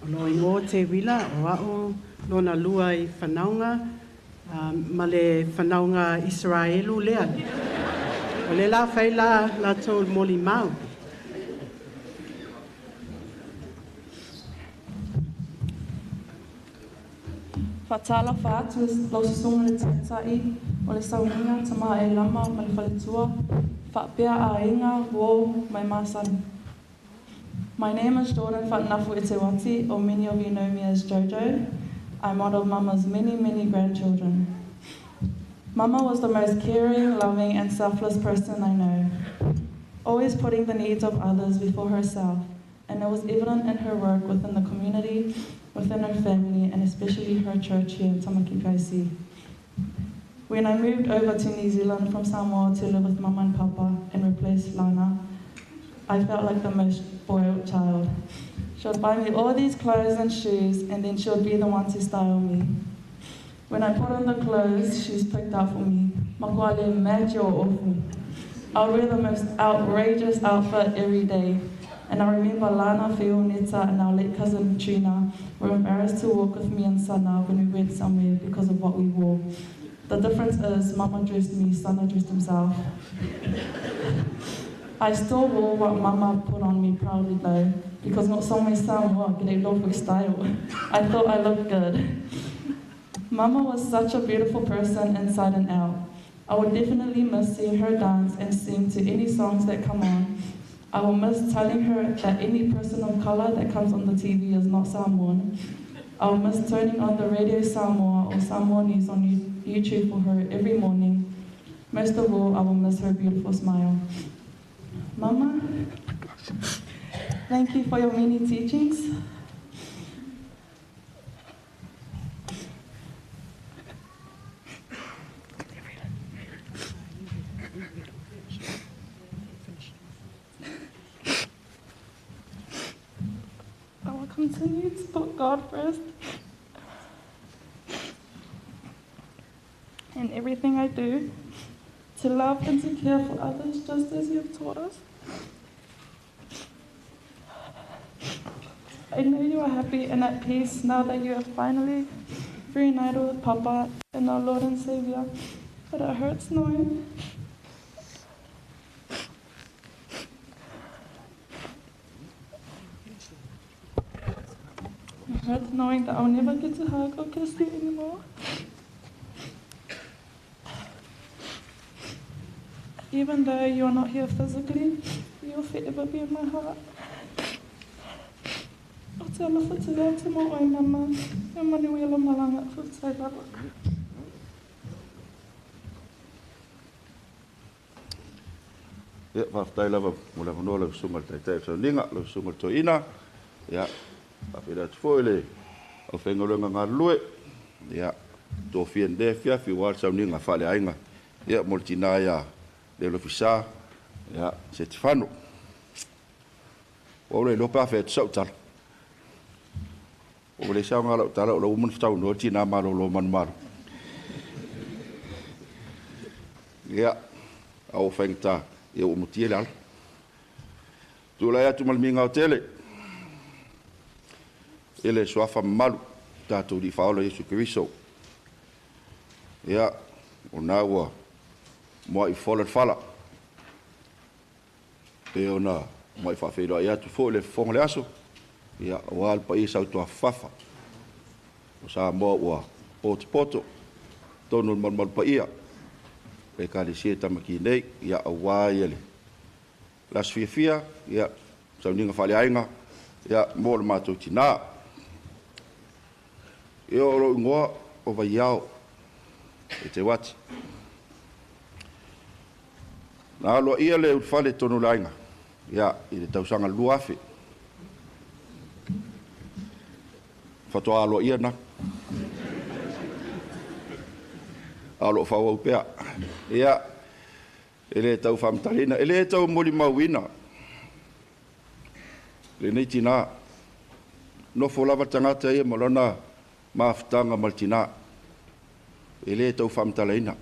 Lo ingo Teuila o ao lona lua I whanaunga ma le whanaunga Israelu lea. O le la whaila la tō Molimau. Fatala fatu lo sunga le tatai o le sauninga tama e lama ma le whaletua. Whapea a inga wo mai masani. My name is Jordan Fatnafu Itewati, or many of you know me as Jojo. I'm one of Mama's many, many grandchildren. Mama was the most caring, loving, and selfless person I know, always putting the needs of others before herself, and it was evident in her work within the community, within her family, and especially her church here in Tamakikaisi. When I moved over to New Zealand from Samoa to live with Mama and Papa and replace Lana, I felt like the most spoiled child. She would buy me all these clothes and shoes, and then she would be the one to style me. When I put on the clothes she's picked out for me, makuale match or awful. I'll wear the most outrageous outfit every day. And I remember Lana, Feo, Neta, and our late cousin Tinā were embarrassed to walk with me and Sana when we went somewhere because of what we wore. The difference is Mama dressed me, Sana dressed himself. I still wore what Mama put on me proudly though, because not so many Samoa get love with style. I thought I looked good. Mama was such a beautiful person inside and out. I would definitely miss seeing her dance and sing to any songs that come on. I will miss telling her that any person of color that comes on the TV is not Samoan. I will miss turning on the radio Samoa or Samoa News on YouTube for her every morning. Most of all, I will miss her beautiful smile. Mama, thank you for your many teachings. I will continue to put God first in everything I do, to love and to care for others just as you have taught us. I know you are happy and at peace now that you are finally reunited with Papa and our Lord and Savior, but it hurts knowing that I'll never get to hug or kiss you anymore. Even though you are not here physically, you will forever be in my heart. O te alawhitira te mo oi mama, e manuela malanga whutai lava. Ia, whaftai lava, mula whanua lau sunga tai sau ninga, lau sunga Teuila. Ia, whapira te fōile, au whengaronga ngā lue. Ia, tō whiende whiawhi wār sau ninga whale ainga. Ia, mol Tinā ia, Lealofisā, ia, Setefano. Ore lopa fe tsau tala. Ore sa ngala tala o mun ftau no Tinā malo lo man malo. Ia, au fengta e o mutiele al. Tu la ya tu malminga o tele. Ele swafa malu tatu di faolo Yesu Kristo. Ia, o nawa mo I fola fala. E ona mai fa fe ia tu fo le fong le aso ia wal pa isa to fafa o sa mo wa poto tonu mal pa ia e ka le sieta maki nei ia wa ele las fia ia sa ninga fale ainga ia mo le mato Tinā e o ngo o va iao e te wati na lo ia le fale tonu lainga ia I le tausanga luafe. Fatoa alo ia na. Alo fawa upea. Ia, ele tau whamtarina, ele tau Molimau ina. Le nei Tinā. Nofo lava tangata ia malona maafutanga mal Tinā. Ele tau whamtarina.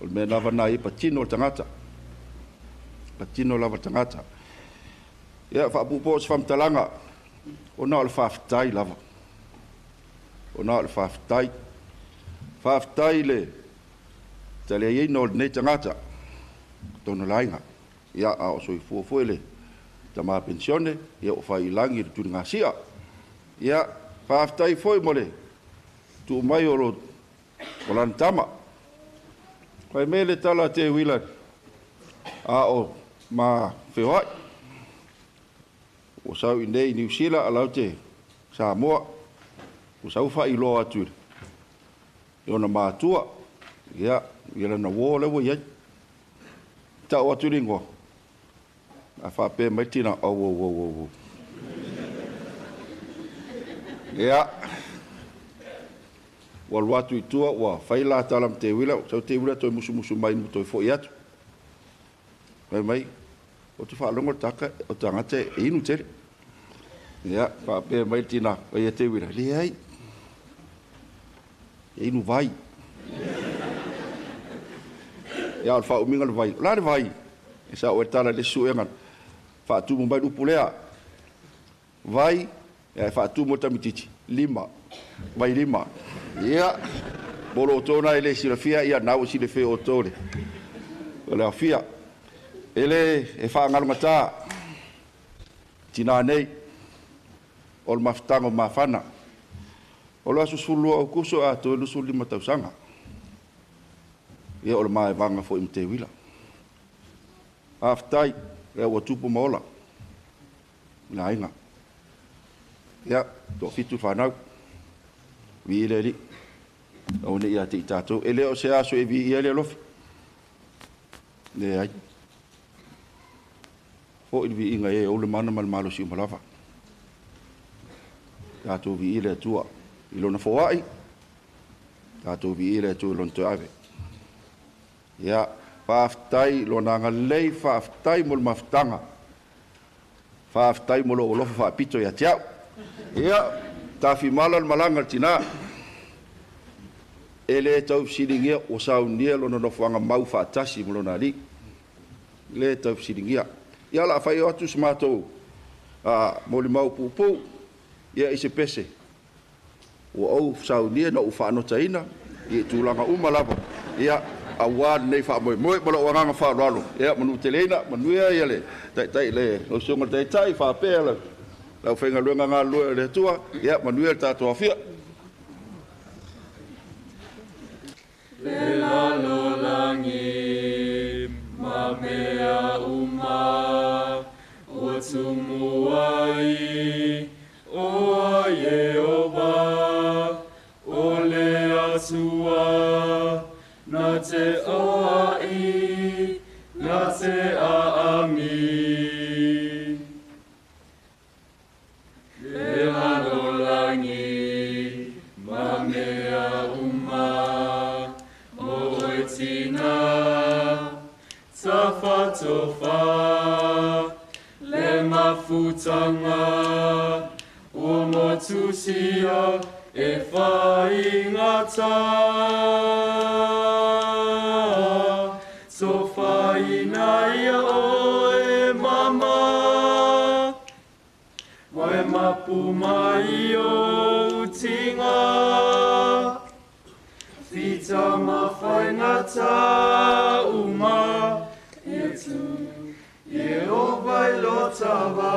O me lava na I patino tangata. Patino lava tangata. Ia whaapupo o whamtalanga, ona o le whaafitai lava. Ona o le whaafitai. Whaafitai le tale iei no nei tangata tona lainga. Ia a o soi fuafue le tama pensione, ia o whai langi le tuni ngasia. Ia whaafitai foi mo le tu mai o lo lantama. Pai me le tala Teuila a o ma whewai. O sau i nei New Zealand alau te Samoa. O sau whai loa atu. I ona mātua. Ia, ia lana wō lewa iai. Ta o atu ringo. A whape mai tina au. Ia. Wa watu i tua, wa whaila talam Teuila. Sau Teuila toi musu mai mu toi fo i atu. Mai. O te whaalongo taka o tangate e inu tere. Ia, whape mai tina o ia Teuila. Le ai. E inu vai. Ia o whao minga le vai. La le vai. E sa o e tala le suengan. Whaatumu mai upulea. Vai. E whaatumu tamititi. 5. Vai 5. Ia. Bolo o tōna ele silafia. Ia nau silafia o tōre. O le awhia. Ele e whaangarunga tā. Tinā nei. O le mawhitango mawhana. O le asu sulua o kuso a tō lusu 5 tausanga. Ia o le mae vanga fo i Teuila. Aftai, rea ua tupu maola. Ina inga. Ia, tō fitu whanau. Vi ile li. O ne ia te i tātou. E leo se aso e vi ia le alofi. Ne ai. Fo i vi inga e o le mana malo si umalawa. Tātou vi ile atua. Ilona foai. Tātou vi ile atua ilona te ave. Ia, whaaftai lona ngalei whaaftai mo le mawhitanga. Whaaftai mo lo olofa whaapito ia tiau. Ia, tawhi mala malanga Tinā. Ele tau siringia o saunia lona nofuanga mau whaatasi mo lona li. Le tau siringia. Ia la whai atu smatou Molimau pupu. Ia ise pese. O au saunia na uwhaanotaina. Ia tūlanga umalapa. Ia, awan nei fa moi mo lo wanga fa ralo e manu telena manu ia le tai le o songa tai fa pela la fenga luenga nga lu le tua ia manu ia ta to afia le la lo langi ma mea uma o tumuai o aye oba o le asua na te oai, na te aami. Le lano langi, ma mea uma, mo oi Tinā, ta whatofa, le mafutanga, o mo tusia, e whaingata. So whainaia o e mama, wai mapu mai o tinga, whita ma whaingata uma, e tu, e o vai lotawa.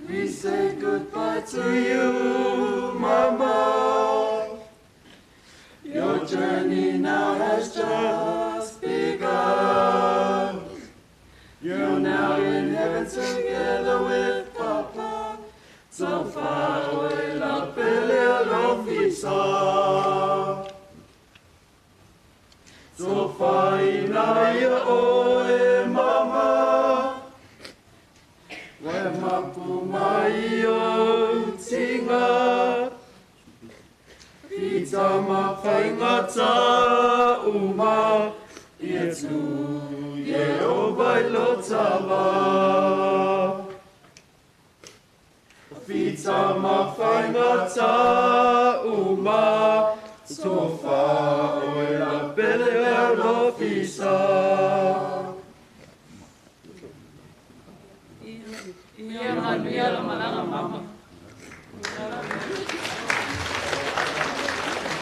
We say goodbye to you, Mama. Your journey now has just begun. You're now in heaven together with Papa. So far away, la Lealofisā. So far inaia o e Mama. Wai mapu mai o tinga, Whita ma whaingata uma, Ie tu, ie o vai lotawa. Whita ma whaingata uma, Tofa o e la Lealofisā. manuia la malanga mama.